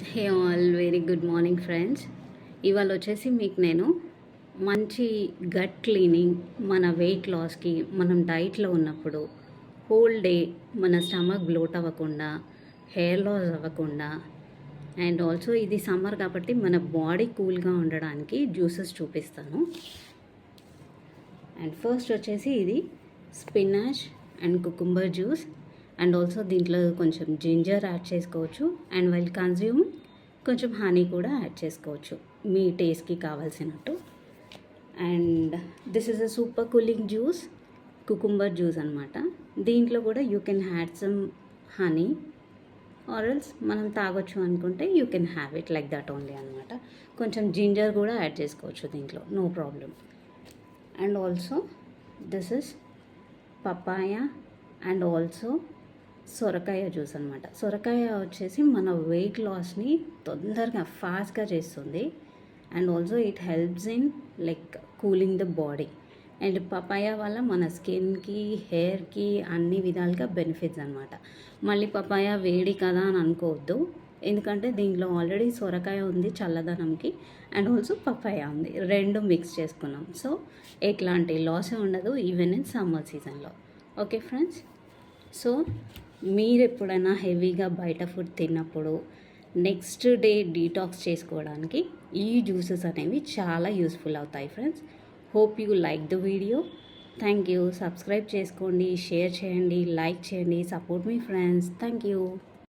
Hey all very good morning friends. ఇవాళ వచ్చేసి మీకు నేను మంచి గట్ క్లీనింగ్, మన వెయిట్ లాస్కి, మనం డైట్లో ఉన్నప్పుడు హోల్ డే మన స్టమక్ బ్లోట్ అవ్వకుండా, హెయిర్ లాస్ అవ్వకుండా, అండ్ ఆల్సో ఇది సమ్మర్ కాబట్టి మన బాడీ కూల్గా ఉండడానికి జ్యూసెస్ చూపిస్తాను. అండ్ ఫస్ట్ వచ్చేసి ఇది spinach and cucumber juice. And also దీంట్లో కొంచెం జింజర్ యాడ్ చేసుకోవచ్చు. అండ్ వైల్ కన్జ్యూమ్ కొంచెం హనీ కూడా యాడ్ చేసుకోవచ్చు మీ టేస్ట్కి కావాల్సినట్టు. And this is a super cooling juice, cucumber juice అనమాట. దీంట్లో కూడా you can had some honey or else మనం తాగొచ్చు అనుకుంటే you can have it like that only అనమాట. కొంచెం జింజర్ కూడా యాడ్ చేసుకోవచ్చు దీంట్లో, no problem. And also this is papaya and also సొరకాయ జ్యూస్ అనమాట. సొరకాయ వచ్చేసి మన వెయిట్ లాస్ని తొందరగా ఫాస్ట్గా చేస్తుంది. And also it helps in like cooling the body. And papaya వల్ల మన స్కిన్కి, హెయిర్కి అన్ని విధాలుగా బెనిఫిట్స్ అనమాట. మళ్ళీ పపాయ వేడి కదా అని అనుకోవద్దు, ఎందుకంటే దీంట్లో ఆల్రెడీ సొరకాయ ఉంది చల్లదనంకి, అండ్ ఆల్సో పపాయ ఉంది, రెండు మిక్స్ చేసుకున్నాం. సో ఎట్లాంటి లాసే ఉండదు ఈవెన్ ఇన్ సమ్మర్ సీజన్లో. ఓకే ఫ్రెండ్స్, సో మీరు ఎప్పుడైనా హెవీగా బయట ఫుడ్ తిన్నప్పుడు నెక్స్ట్ డే డీటాక్స్ చేసుకోవడానికి ఈ జ్యూసెస్ అనేవి చాలా యూస్ఫుల్ అవుతాయి friends. Hope you like the video. Thank you. Subscribe చేసుకోండి, షేర్ చేయండి, లైక్ చేయండి, support me friends. Thank you.